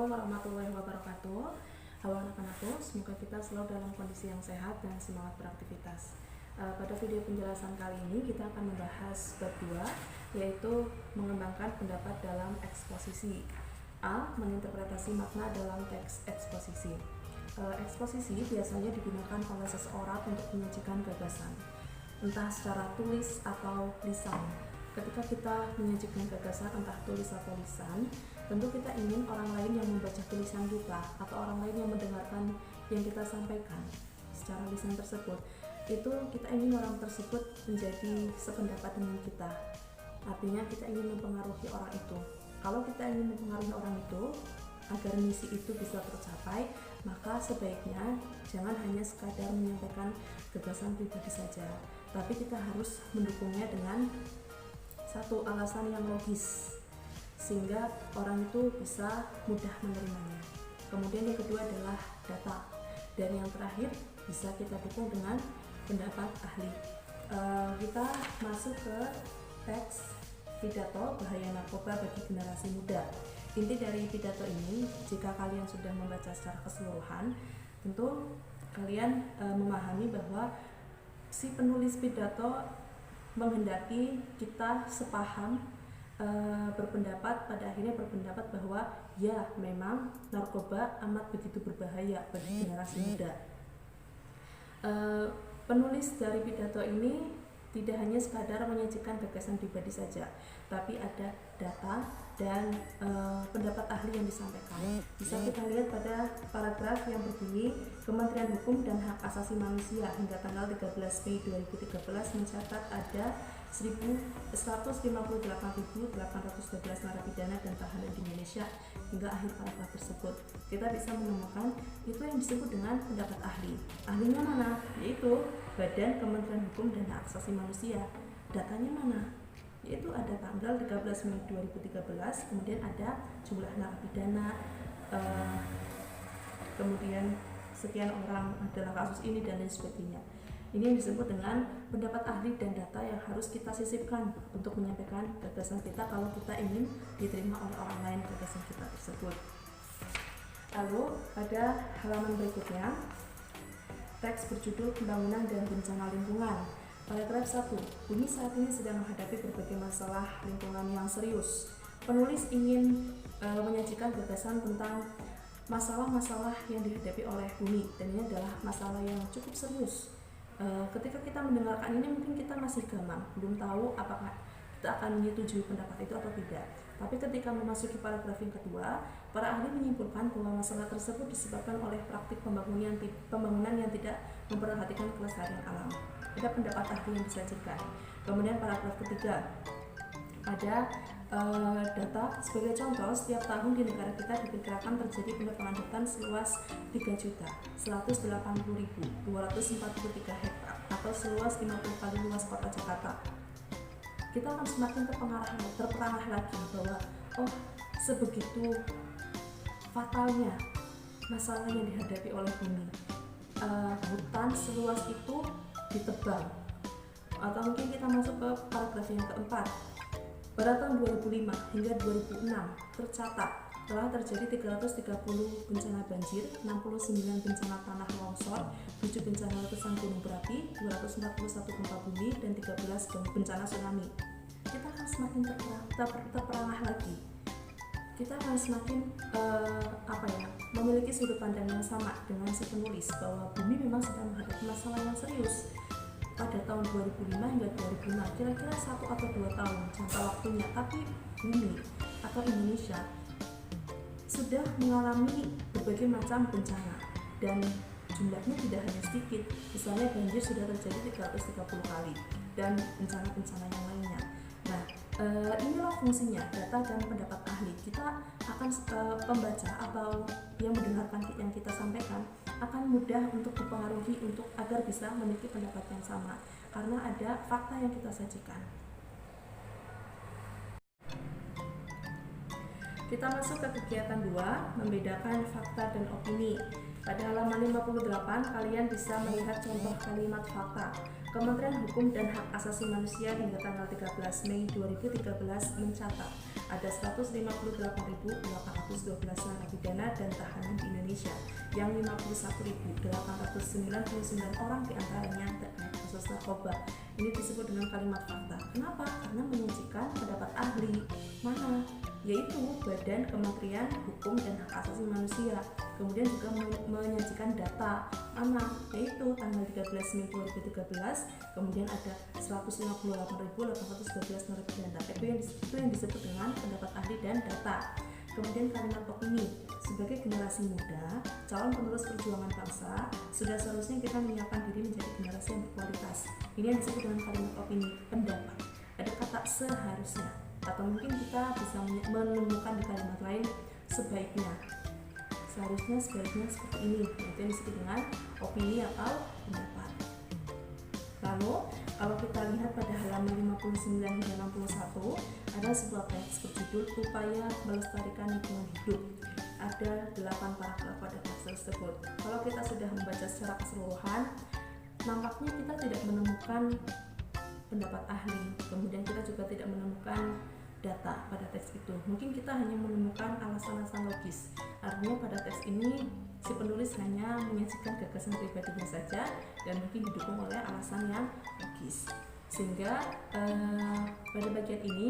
Assalamualaikum warahmatullahi wabarakatuh. Halo anak-anakku, semoga kita selalu dalam kondisi yang sehat dan semangat beraktivitas. Pada video penjelasan kali ini kita akan membahas bab 2, yaitu mengembangkan pendapat dalam eksposisi. A. Menginterpretasi makna dalam teks eksposisi. Eksposisi biasanya digunakan oleh seseorang untuk menyajikan gagasan, entah secara tulis atau lisan. Ketika kita menyajikan gagasan entah tulis atau lisan, tentu kita ingin orang lain yang membaca tulisan kita atau orang lain yang mendengarkan yang kita sampaikan secara lisan tersebut, itu kita ingin orang tersebut menjadi sependapat dengan kita. Artinya kita ingin mempengaruhi orang itu. Kalau kita ingin mempengaruhi orang itu agar misi itu bisa tercapai, maka sebaiknya jangan hanya sekadar menyampaikan gagasan pribadi saja, tapi kita harus mendukungnya dengan satu alasan yang logis sehingga orang itu bisa mudah menerimanya. Kemudian yang kedua adalah data, dan yang terakhir bisa kita dukung dengan pendapat ahli. Kita masuk ke teks pidato bahaya narkoba bagi generasi muda. Inti dari pidato ini, jika kalian sudah membaca secara keseluruhan, tentu kalian memahami bahwa si penulis pidato menghendaki kita sepaham, berpendapat, pada akhirnya berpendapat bahwa ya memang narkoba amat begitu berbahaya bagi generasi muda. Penulis dari pidato ini tidak hanya sekadar menyajikan gagasan pribadi saja, tapi ada data dan pendapat ahli yang disampaikan. Bisa kita lihat pada paragraf yang berbunyi, Kementerian Hukum dan Hak Asasi Manusia hingga tanggal 13 Mei 2013 mencatat ada 158.812 narapidana dan tahanan di Indonesia hingga akhir paragraf tersebut. Kita bisa menemukan itu yang disebut dengan pendapat ahli. Ahlinya mana? Yaitu Badan Kementerian Hukum dan Hak Asasi Manusia. Datanya mana? Yaitu ada tanggal 13 Mei 2013, kemudian ada jumlah narapidana, kemudian sekian orang adalah kasus ini dan lain sebagainya. Ini yang disebut dengan pendapat ahli dan data yang harus kita sisipkan untuk menyampaikan gagasan kita kalau kita ingin diterima oleh orang lain gagasan kita tersebut. Lalu pada halaman berikutnya, teks berjudul Pembangunan dan Bencana Lingkungan. Paragraf 1. Bumi saat ini sedang menghadapi berbagai masalah lingkungan yang serius. Penulis ingin menyajikan gagasan tentang masalah-masalah yang dihadapi oleh bumi, dan ini adalah masalah yang cukup serius. Ketika kita mendengarkan ini mungkin kita masih gamang, belum tahu apakah kita akan menyetujui pendapat itu atau tidak. Tapi ketika memasuki paragraf yang kedua, para ahli menyimpulkan bahwa masalah tersebut disebabkan oleh praktik pembangunan yang tidak memperhatikan kelestarian alam. Ada pendapat ahli yang disajikan. Kemudian paragraf ketiga, ada data. Sebagai contoh, setiap tahun di negara kita diperkirakan terjadi penebangan hutan seluas 3.180.243 hektar atau seluas 50 kali luas kota Jakarta. Kita akan semakin terperangah lagi bahwa sebegitu fatalnya masalah yang dihadapi oleh bumi. Hutan seluas itu ditebang. Atau mungkin kita masuk ke paragraf yang keempat. Pada tahun 2005 hingga 2006 tercatat telah terjadi 330 bencana banjir, 69 bencana tanah longsor, 7 bencana letusan gunung berapi, 241 gempa bumi, dan 13 bencana tsunami. Kita akan semakin terperangah lagi. Kita akan semakin memiliki sudut pandang yang sama dengan si penulis bahwa bumi memang sedang menghadapi masalah yang serius. Pada tahun 2005 hingga 2006, kira-kira 1 atau 2 tahun jangka waktunya, tapi bumi atau Indonesia sudah mengalami berbagai macam bencana dan jumlahnya tidak hanya sedikit. Misalnya banjir sudah terjadi 330 kali dan bencana-bencana yang lainnya. Nah, inilah fungsinya data dan pendapat ahli. Kita akan pembaca atau yang mendengarkan yang kita sampaikan akan mudah untuk dipengaruhi agar bisa memiliki pendapat yang sama karena ada fakta yang kita sajikan. Kita masuk ke kegiatan 2, membedakan fakta dan opini. Pada halaman 58 kalian bisa melihat contoh kalimat fakta. Kementerian Hukum dan Hak Asasi Manusia hingga tanggal 13 Mei 2013 mencatat ada 158.812 narapidana dan tahanan di Indonesia, yang 51.899 orang diantaranya terkait kasus narkoba. Ini disebut dengan kalimat fakta. Kenapa? Karena menyajikan pendapat ahli. Mana? Yaitu Badan Kementerian Hukum dan Hak Asasi Manusia. Kemudian juga menyajikan data. Mana? Yaitu tanggal 13 Mei 2013, kemudian ada 158.812 narapidana. Itu yang disebut dengan pendapat ahli dan data. Kemudian kalimat opini. Sebagai generasi muda, calon penerus perjuangan bangsa, sudah seharusnya kita menyiapkan diri menjadi generasi yang berkualitas. Ini yang disebut dengan kalimat opini, pendapat. Ada kata seharusnya, atau mungkin kita bisa menemukan di kalimat lain sebaiknya. Seharusnya, sebaiknya seperti ini. Itu yang disebut dengan opini atau pendapat. Lalu, kalau kita lihat pada halaman 59 hingga 61, ada sebuah teks berjudul Upaya Melestarikan Lingkungan Hidup. Ada 8 paragraf pada teks tersebut. Kalau kita sudah membaca secara keseluruhan, nampaknya kita tidak menemukan pendapat ahli, kemudian kita juga tidak menemukan data pada teks itu. Mungkin kita hanya menemukan alasan-alasan logis. Artinya pada teks ini si penulis hanya menyajikan gagasan pribadinya saja dan mungkin didukung oleh alasan yang logis. Sehingga pada bagian ini